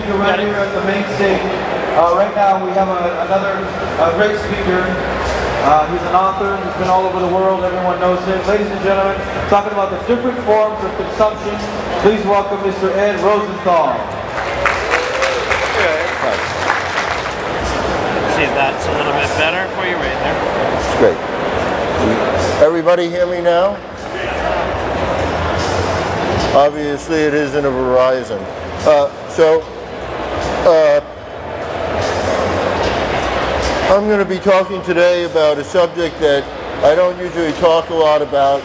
speaker right here at the main stage. Right now we have another great speaker. He's an author, he's been all over the world, everyone knows him. Ladies and gentlemen, talking about the different forms of consumption, please welcome Mr. Ed Rosenthal. See if that's a little bit better for you right there. It's great. Everybody hear me now? Obviously it isn't a Verizon. I'm going to be talking today about a subject that I don't usually talk a lot about,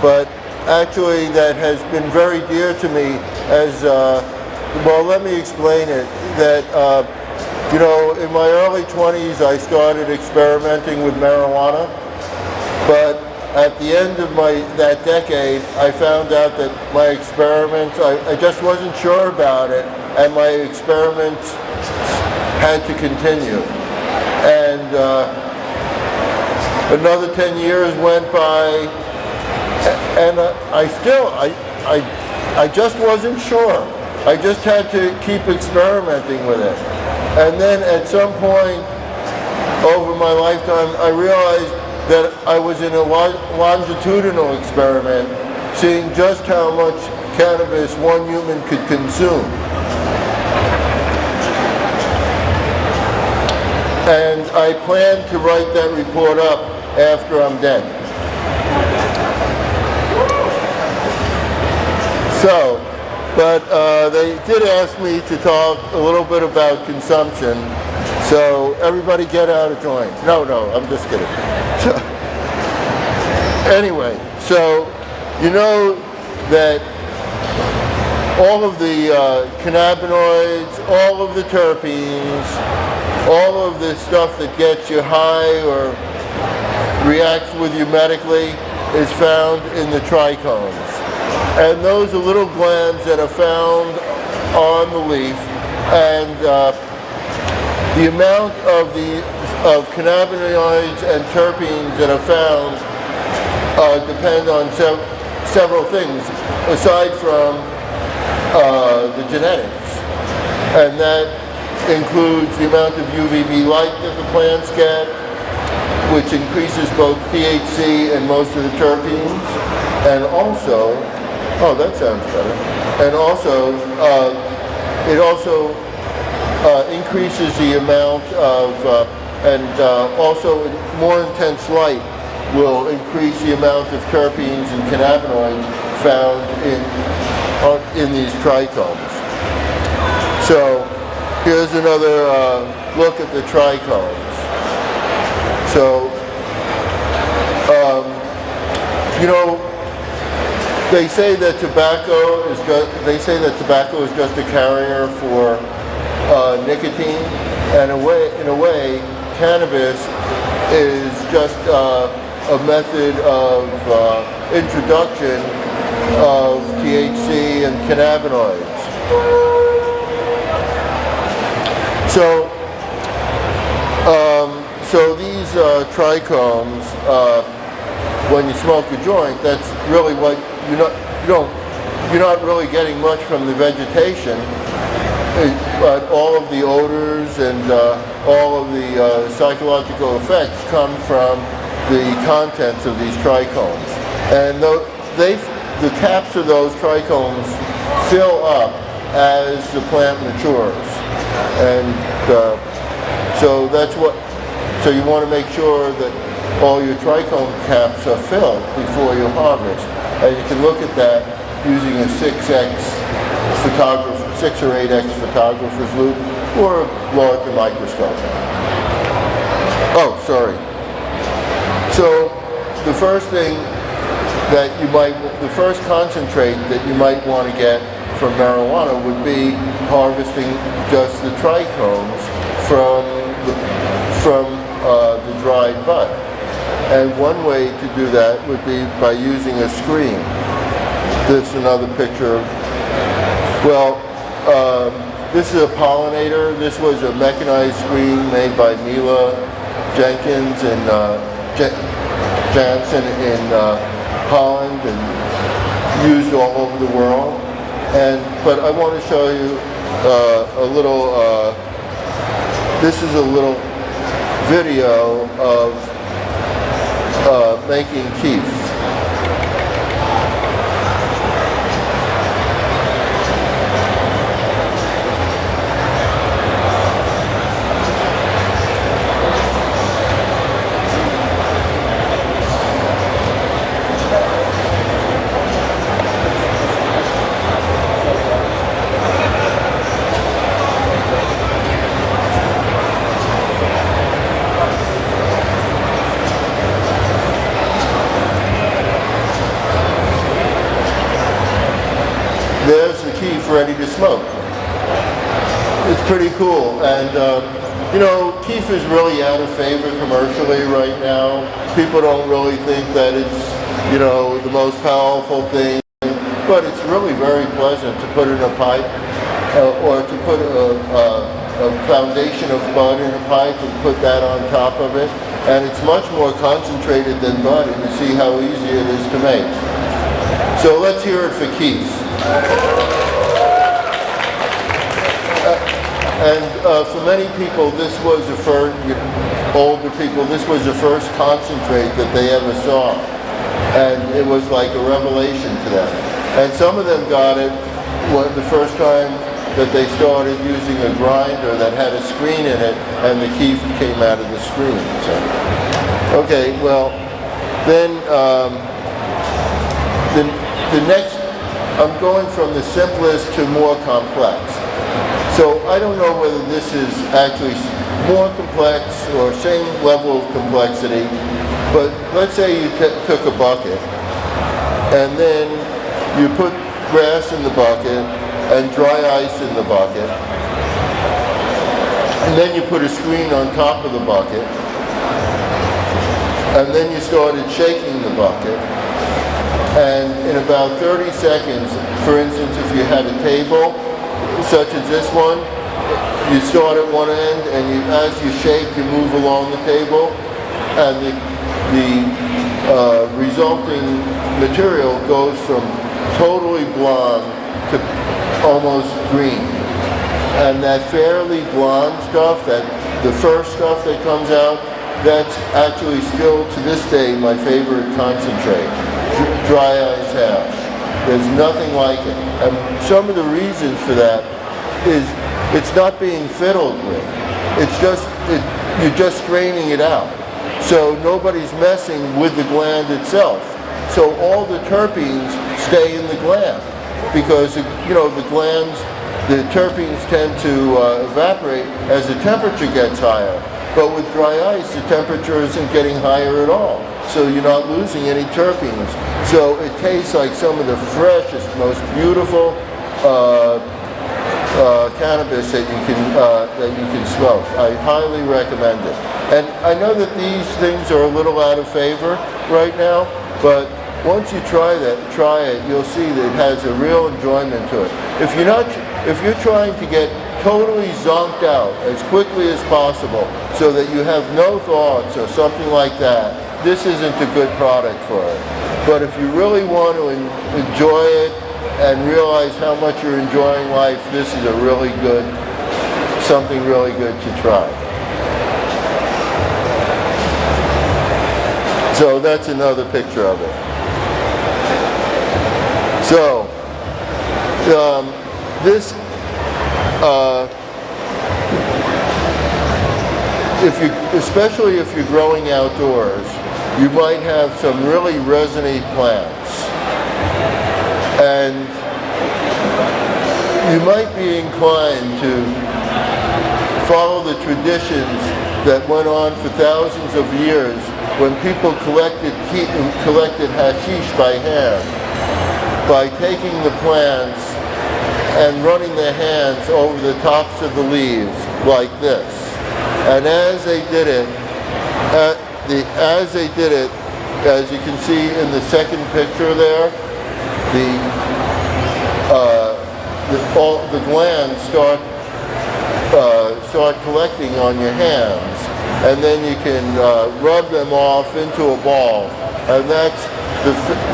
but actually that has been very dear to me as, well, let me explain it. That, you know, in my early 20s I started experimenting with marijuana, but at the end of that decade I found out that my experiments, I just wasn't sure about it, and my experiments had to continue. And another 10 years went by, and I just wasn't sure. I just had to keep experimenting with it. And then at some point over my lifetime, I realized that I was in a longitudinal experiment, seeing just how much cannabis one human could consume. And I plan to write that report up after I'm dead. So, but they did ask me to talk a little bit about consumption. So everybody get out a joint. No, I'm just kidding. So, anyway, so you know that all of the cannabinoids, all of the terpenes, all of the stuff that gets you high or reacts with you medically is found in the trichomes. And those are little glands that are found on the leaf, and the amount of cannabinoids and terpenes that are found depend on several things, aside from the genetics. And that includes the amount of UVB light that the plants get, which increases both THC and most of the terpenes, and also, oh, that sounds better, and also, it also increases the amount of, also more intense light will increase the amount of terpenes and cannabinoids found in these trichomes. So, here's another look at the trichomes. So, you know, they say that tobacco is just a carrier for nicotine, and in a way, cannabis is just a method of introduction of THC and cannabinoids. So these trichomes, when you smoke a joint, that's really what you're not really getting much from the vegetation, but all of the odors and all of the psychological effects come from the contents of these trichomes, and the caps of those trichomes fill up as the plant matures. And so you want to make sure that all your trichome caps are filled before you harvest. And you can look at that using a 6 or 8x photographer's loupe or a larger microscope. Oh, sorry. So the first concentrate that you might want to get from marijuana would be harvesting just the trichomes from the dried bud. And one way to do that would be by using a screen. This is another picture of, this is a pollinator. This was a mechanized screen made by Mila Jenkins and Jansen in Holland and used all over the world. But I want to show you this is a little video of making kief. There's the kief ready to smoke. It's pretty cool, and you know, kief is really out of favor commercially right now. People don't really think that it's, you know, the most powerful thing, but it's really very pleasant to put in a pipe, or to put a foundation of bud in a pipe and put that on top of it, and it's much more concentrated than bud, and you see how easy it is to make. So let's hear it for kief. For many people, this was the first, older people, this was the first concentrate that they ever saw. And it was like a revelation to them. And some of them got it the first time that they started using a grinder that had a screen in it, and the kief came out of the screen. So, okay, well, then the next, I'm going from the simplest to more complex. So I don't know whether this is actually more complex or same level of complexity, but let's say you took a bucket and then you put grass in the bucket and dry ice in the bucket, and then you put a screen on top of the bucket, and then you started shaking the bucket. And in about 30 seconds, for instance, if you had a table, such as this one, you start at one end, and as you shake, you move along the table, and the resulting material goes from totally blonde to almost green. And that fairly blonde stuff, the first stuff that comes out, that's actually still to this day my favorite concentrate. Dry ice hash. There's nothing like it. And some of the reasons for that is it's not being fiddled with. It's just, you're just straining it out. So nobody's messing with the gland itself. So all the terpenes stay in the gland because, you know, the glands, the terpenes tend to evaporate as the temperature gets higher. But with dry ice, the temperature isn't getting higher at all. So you're not losing any terpenes. So it tastes like some of the freshest, most beautiful cannabis that you can smoke. I highly recommend it. And I know that these things are a little out of favor right now, but once you try it, you'll see that it has a real enjoyment to it. If you're trying to get totally zonked out as quickly as possible so that you have no thoughts or something like that, this isn't a good product for it. But if you really want to enjoy it and realize how much you're enjoying life, this is a really good, something really good to try. So that's another picture of it. So, this, especially if you're growing outdoors, you might have some really resonant plants. And you might be inclined to follow the traditions that went on for thousands of years when people collected hashish by hand, by taking the plants and running their hands over the tops of the leaves like this. And as they did it, as you can see in the second picture there, the glands start collecting on your hands, and then you can rub them off into a ball, and that's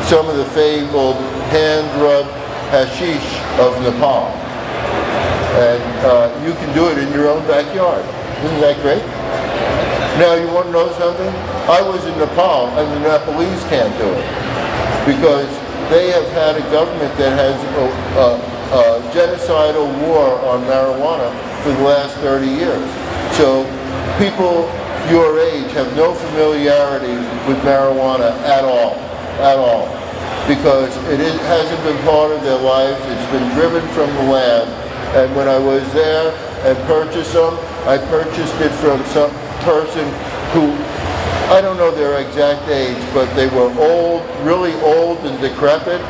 some of the fabled hand-rubbed hashish of Nepal. And you can do it in your own backyard. Isn't that great? Now you want to know something? I was in Nepal, and the Nepalese can't do it because they have had a government that has a genocidal war on marijuana for the last 30 years. So people your age have no familiarity with marijuana at all, because it hasn't been part of their lives. It's been driven from the land. And when I was there and purchased some, I purchased it from some person who, I don't know their exact age, but they were old, really old and decrepit.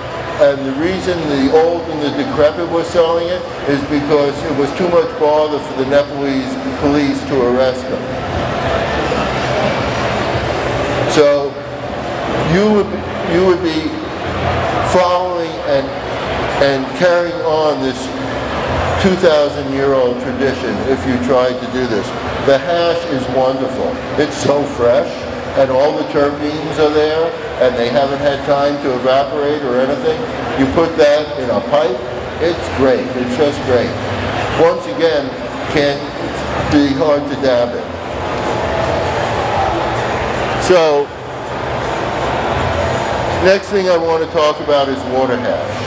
And the reason the old and the decrepit was selling it is because it was too much bother for the Nepalese police to arrest them. So you would be following and carrying on this 2,000-year-old tradition if you tried to do this. The hash is wonderful. It's so fresh, and all the terpenes are there, and they haven't had time to evaporate or anything. You put that in a pipe, it's great. It's just great. Once again, can't be hard to dab it. So, next thing I want to talk about is water hash.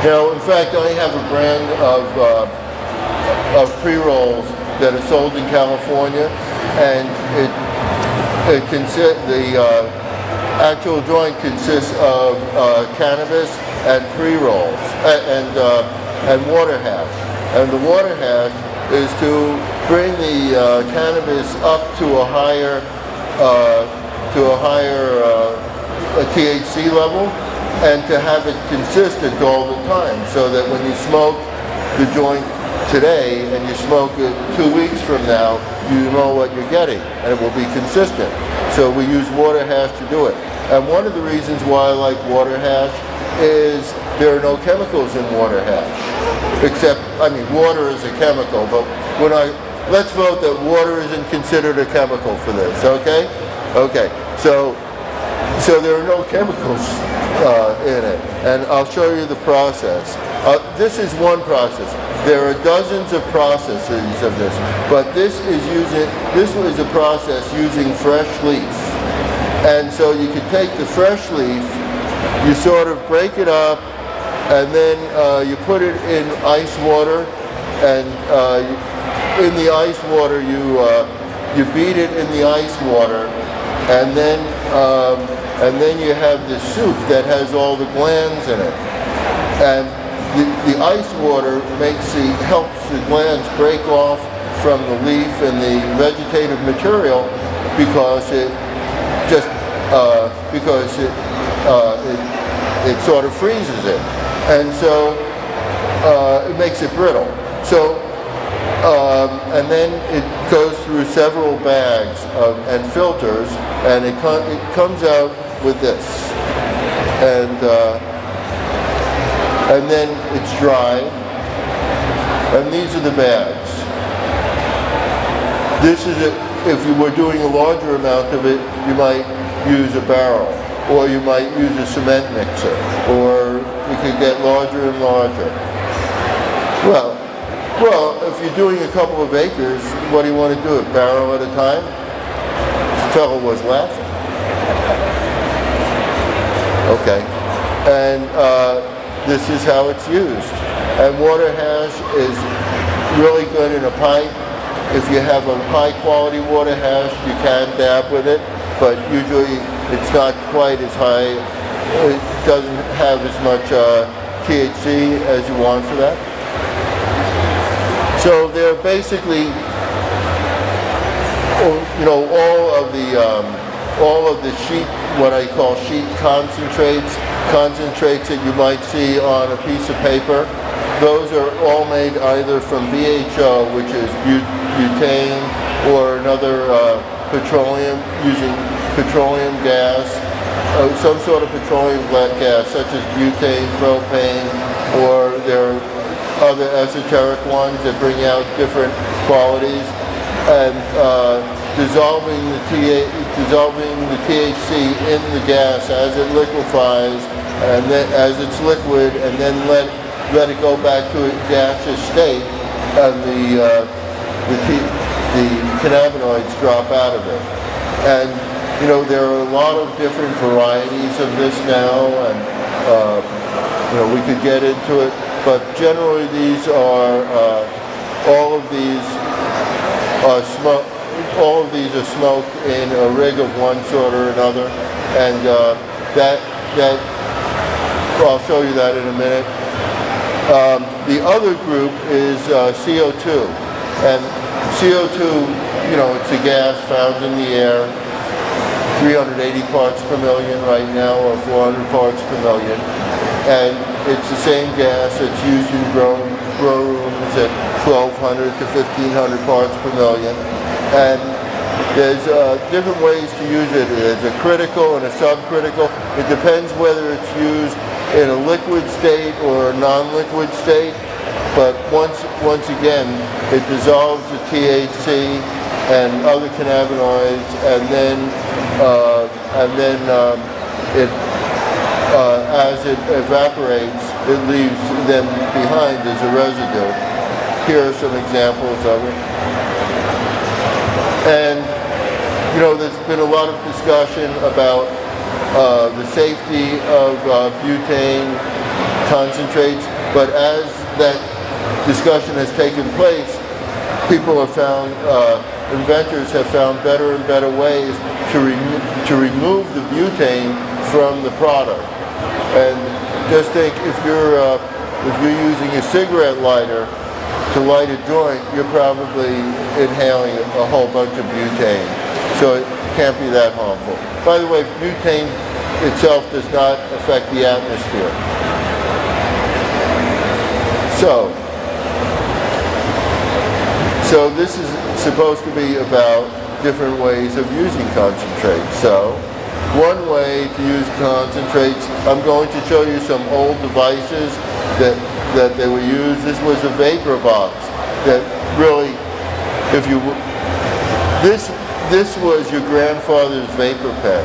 Now, in fact, I have a brand of pre-rolls that are sold in California, and the actual joint consists of cannabis and pre-rolls and water hash. And the water hash is to bring the cannabis up to a higher THC level, and to have it consistent all the time, so that when you smoke the joint today and you smoke it 2 weeks from now, you know what you're getting, and it will be consistent. So we use water hash to do it. And one of the reasons why I like water hash is there are no chemicals in water hash. Except, I mean, water is a chemical, but let's vote that water isn't considered a chemical for this, okay? Okay, so there are no chemicals in it, and I'll show you the process. This is one process. There are dozens of processes of this, but this is a process using fresh leaf. And so you can take the fresh leaf, you sort of break it up, and then you put it in ice water, and in the ice water you beat it in the ice water, and then you have the soup that has all the glands in it. And the ice water helps the glands break off from the leaf and the vegetative material because it sort of freezes it, and so it makes it brittle. So and then it goes through several bags and filters, and it comes out with this, and then it's dried, and these are the bags. This is if you were doing a larger amount of it, you might use a barrel, or you might use a cement mixer, or you could get larger and larger. Well, if you're doing a couple of acres, what do you want to do? A barrel at a time? The fellow was laughing. Okay, and this is how it's used. And water hash is really good in a pipe. If you have a high quality water hash, you can dab with it, but usually it's not quite as high. It doesn't have as much THC as you want for that. So they're basically, all of the sheet, what I call sheet concentrates that you might see on a piece of paper. Those are all made either from BHO, which is butane, or another petroleum, using petroleum gas, some sort of petroleum gas, such as butane, propane, or there are other esoteric ones that bring out different qualities, and dissolving the THC in the gas as it liquefies, and then as it's liquid, and then let it go back to a gaseous state, and the cannabinoids drop out of it. And there are a lot of different varieties of this now, and we could get into it, but generally these are all of these are smoked in a rig of one sort or another, and I'll show you that in a minute. The other group is CO2, and CO2, it's a gas found in the air, 380 parts per million right now, or 400 parts per million, and it's the same gas that's used in grow rooms at 1,200 to 1,500 parts per million, and there's different ways to use it. There's a critical and a subcritical. It depends whether it's used in a liquid state or a non-liquid state, but once again, it dissolves the THC and other cannabinoids, and then as it evaporates, it leaves them behind as a residue. Here are some examples of it. And there's been a lot of discussion about the safety of butane concentrates, but as that discussion has taken place, people have found, inventors have found better and better ways to remove the butane from the product. And just think, if you're using a cigarette lighter to light a joint, you're probably inhaling a whole bunch of butane. So it can't be that harmful. By the way, butane itself does not affect the atmosphere. So this is supposed to be about different ways of using concentrates. So one way to use concentrates, I'm going to show you some old devices that they were used. This was a vapor box that really, this was your grandfather's vapor pen.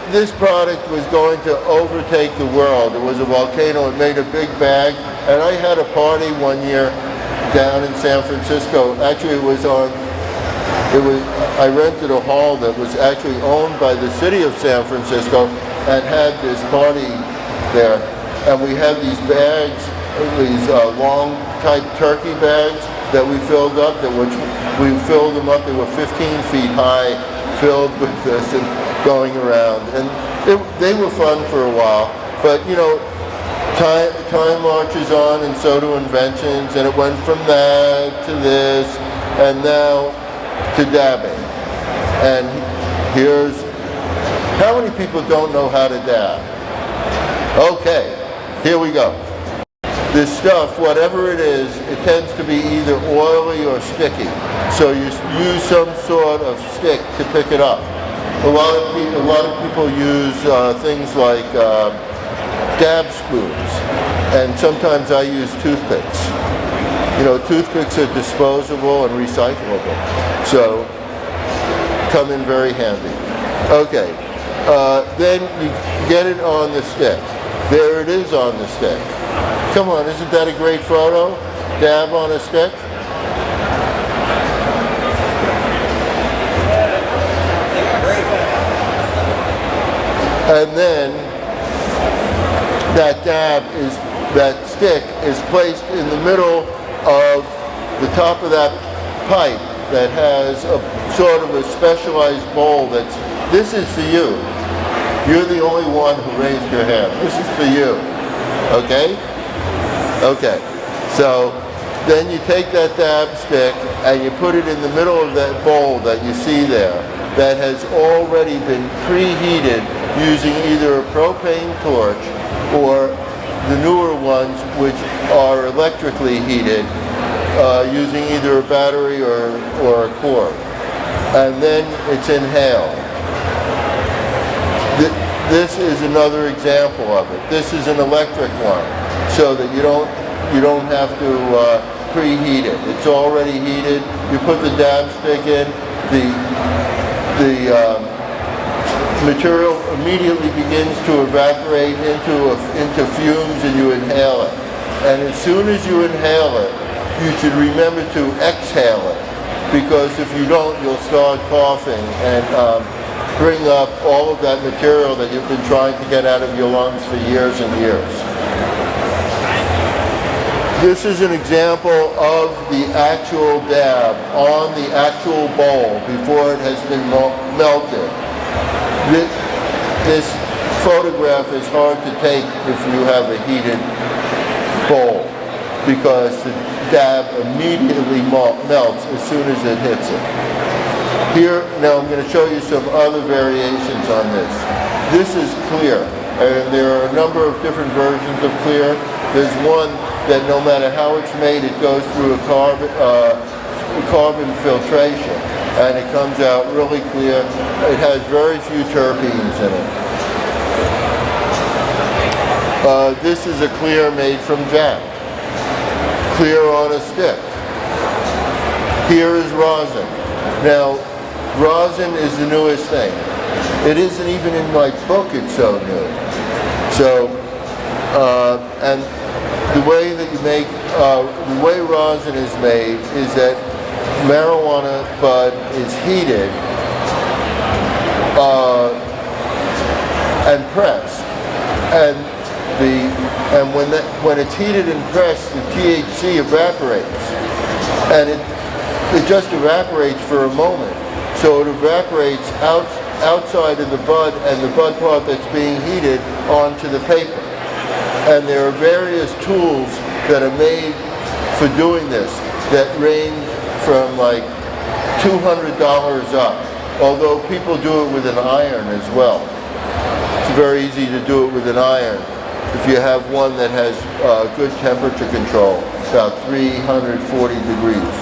This product was going to overtake the world. It was a volcano. It made a big bag, and I had a party one year down in San Francisco. Actually, I rented a hall that was actually owned by the city of San Francisco, and had this party there. And we had these bags, these long type turkey bags that we filled up. We filled them up. They were 15 feet high, filled with this and going around, and they were fun for a while. But time marches on, and so do inventions, and it went from that to this, and now to dabbing. And how many people don't know how to dab? Okay, here we go. This stuff, whatever it is, it tends to be either oily or sticky. So you use some sort of stick to pick it up. A lot of people use things like dab spoons, and sometimes I use toothpicks. Toothpicks are disposable and recyclable, so come in very handy. Okay, then you get it on the stick. There it is on the stick. Come on, isn't that a great photo? Dab on a stick. And then that stick is placed in the middle of the top of that pipe that has a sort of a specialized bowl this is for you. You're the only one who raised your hand. This is for you. Okay? Okay. So then you take that dab stick and you put it in the middle of that bowl that you see there that has already been preheated using either a propane torch or the newer ones which are electrically heated using either a battery or a cord. And then it's inhaled. This is another example of it. This is an electric one, so that you don't have to preheat it. It's already heated. You put the dab stick in, the material immediately begins to evaporate into fumes, and you inhale it. And as soon as you inhale it, you should remember to exhale it, because if you don't, you'll start coughing and bring up all of that material that you've been trying to get out of your lungs for years and years. This is an example of the actual dab on the actual bowl before it has been melted. This photograph is hard to take if you have a heated bowl, because the dab immediately melts as soon as it hits it. Here, now I'm going to show you some other variations on this. This is clear, and there are a number of different versions of clear. There's one that no matter how it's made, it goes through a carbon filtration, and it comes out really clear. It has very few terpenes in it. This is a clear made from jack. Clear on a stick. Here is rosin. Now, rosin is the newest thing. It isn't even in my book, it's so new. So, and the way that you make, the way rosin is made is that marijuana bud is heated and pressed, and when it's heated and pressed, the THC evaporates, and it just evaporates for a moment. So it evaporates outside of the bud and the bud part that's being heated onto the paper. And there are various tools that are made for doing this that range from like $200 up, although people do it with an iron as well. It's very easy to do it with an iron if you have one that has good temperature control, about 340 degrees.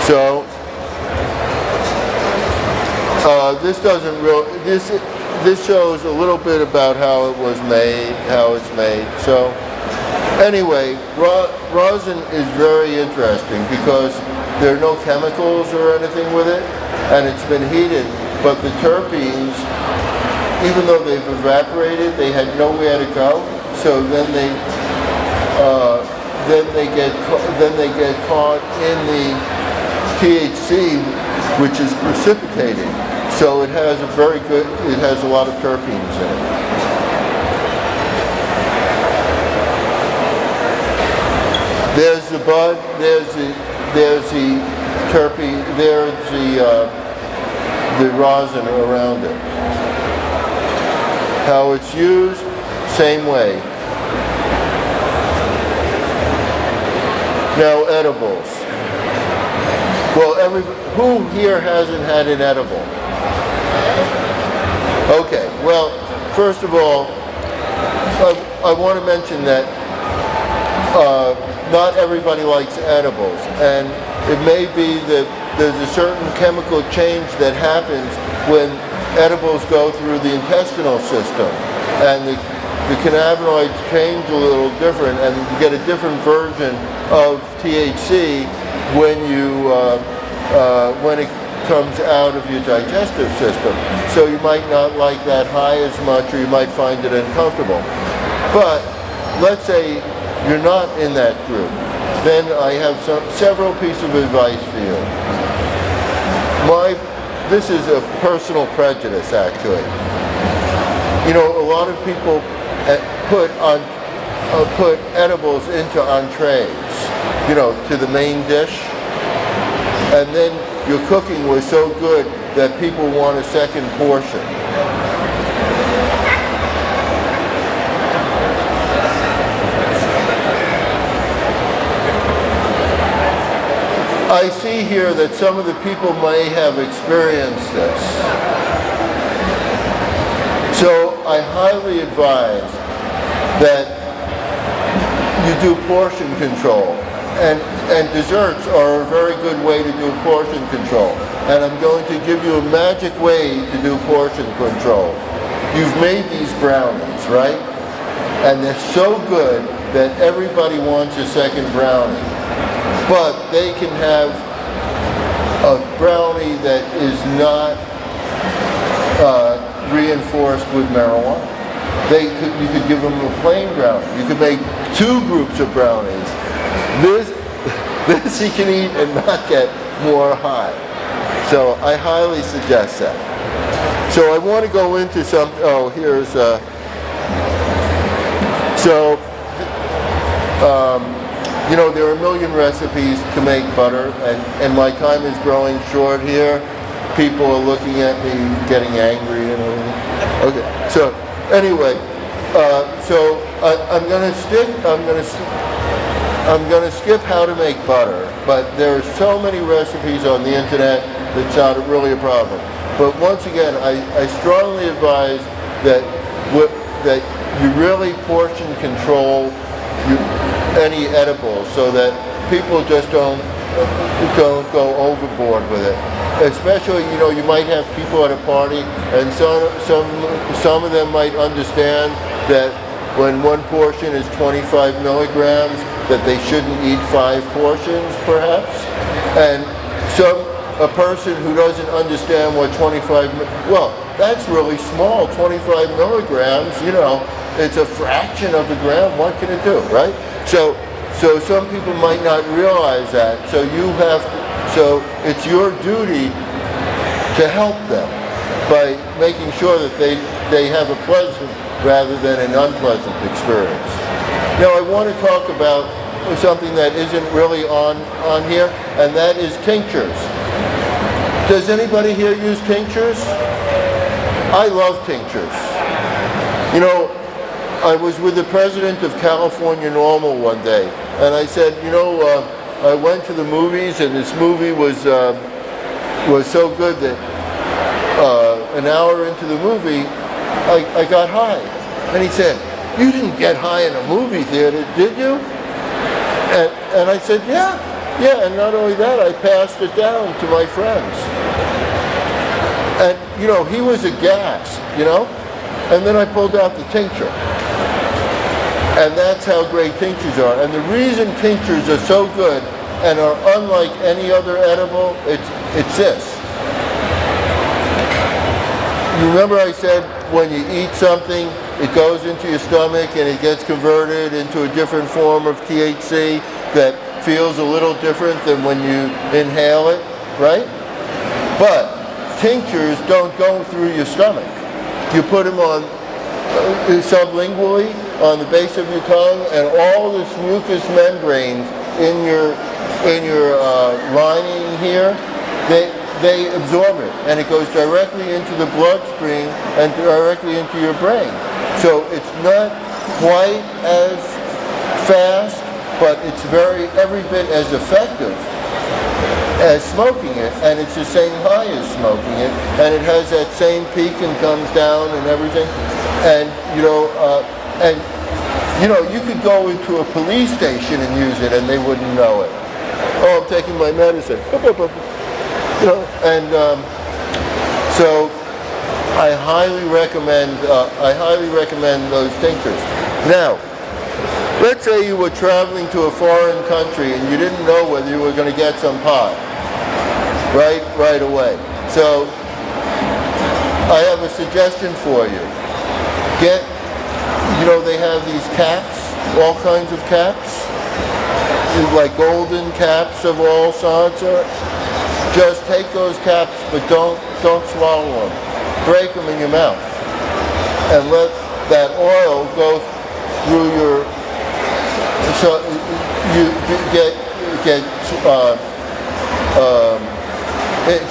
So this shows a little bit about how it was made, how it's made. So anyway, rosin is very interesting because there are no chemicals or anything with it, and it's been heated, but the terpenes, even though they've evaporated, they had nowhere to go. So then they get caught in the THC, which is precipitated. So it has a lot of terpenes in it. There's the bud, there's the terpene, there's the rosin around it. How it's used, same way. Now edibles. Well, who here hasn't had an edible? Okay, well, first of all, I want to mention that not everybody likes edibles, and it may be that there's a certain chemical change that happens when edibles go through the intestinal system, and the cannabinoids change a little different, and you get a different version of THC when it comes out of your digestive system. So you might not like that high as much, or you might find it uncomfortable. But let's say you're not in that group. Then I have several pieces of advice for you. This is a personal prejudice, actually. You know, a lot of people put edibles into entrees, you know, to the main dish, and then your cooking was so good that people want a second portion. I see here that some of the people may have experienced this. So I highly advise that you do portion control. And desserts are a very good way to do portion control. And I'm going to give you a magic way to do portion control. You've made these brownies, right? And they're so good that everybody wants a second brownie. but they can have a brownie that is not reinforced with marijuana. You could give them a plain brownie. You could make 2 groups of brownies. This he can eat and not get more high. So I highly suggest that. So I want to go into some, here's, you know, there are a million recipes to make butter, and my time is growing short here. People are looking at me getting angry and everything. Okay, so anyway, I'm gonna skip how to make butter, but there are so many recipes on the internet that's not really a problem. But once again, I strongly advise that you really portion control any edibles so that people just don't go overboard with it. Especially, you know, you might have people at a party, and some of them might understand that when one portion is 25 milligrams, that they shouldn't eat 5 portions, perhaps. And a person who doesn't understand what 25, well, that's really small, 25 milligrams, you know, it's a fraction of a gram, what can it do, right? So some people might not realize that, so it's your duty to help them by making sure that they have a pleasant rather than an unpleasant experience. Now I want to talk about something that isn't really on here, and that is tinctures. Does anybody here use tinctures? I love tinctures. You know, I was with the president of California Normal one day, and I said, you know, I went to the movies, and this movie was so good that an hour into the movie, I got high. And he said, "You didn't get high in a movie theater, did you?" And I said, yeah, and not only that, I passed it down to my friends. And, you know, he was aghast, you know? And then I pulled out the tincture. And that's how great tinctures are. And the reason tinctures are so good and are unlike any other edible, it's this. You remember I said when you eat something, it goes into your stomach and it gets converted into a different form of THC that feels a little different than when you inhale it, right? But tinctures don't go through your stomach. You put them on sublingually on the base of your tongue, and all this mucous membranes in your lining here, they absorb it, and it goes directly into the bloodstream and directly into your brain. So it's not quite as fast, but it's every bit as effective as smoking it, and it's the same high as smoking it, and it has that same peak and comes down and everything. And you could go into a police station and use it, and they wouldn't know it. Oh, I'm taking my medicine. You know, and so I highly recommend those tinctures. Now, let's say you were traveling to a foreign country and you didn't know whether you were going to get some pot right away. So I have a suggestion for you. They have these caps, all kinds of caps, like golden caps of all sorts. Just take those caps, but don't swallow them. Break them in your mouth, and let that oil go through your. So you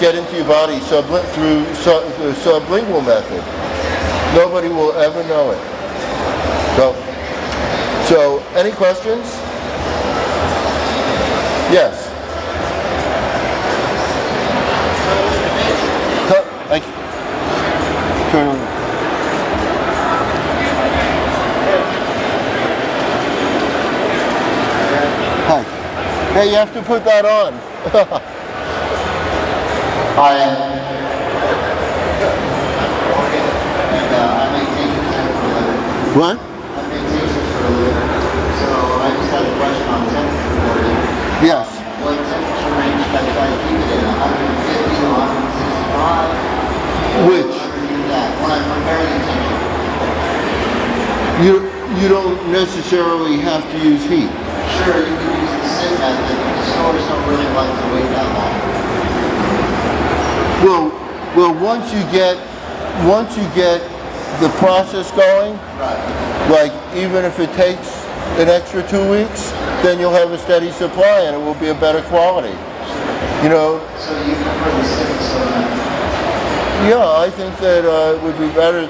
get into your body through the sublingual method. Nobody will ever know it. So any questions? Yes. Thank you. Turn on. Hi. Hey, you have to put that on. I make tinctures for a living. What? I make tinctures for a living. So I just had a question on tinctures for you. Yes. you don't necessarily have to use heat. Sure, you can use the sit method, but the stores don't really like to wait that long. Well, once you get the process going, Right. like even if it takes an extra 2 weeks, then you'll have a steady supply and it will be a better quality. You know, So you prefer the sit and store method? yeah, I think that it would be better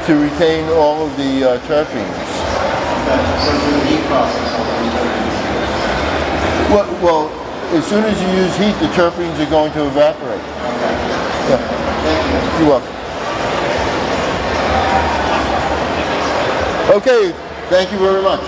to retain all of the terpenes. Okay. So for the heat process, I'll use terpenes. Well, as soon as you use heat, the terpenes are going to evaporate. Okay. Yeah, Thank you. you're welcome. Okay, thank you very much.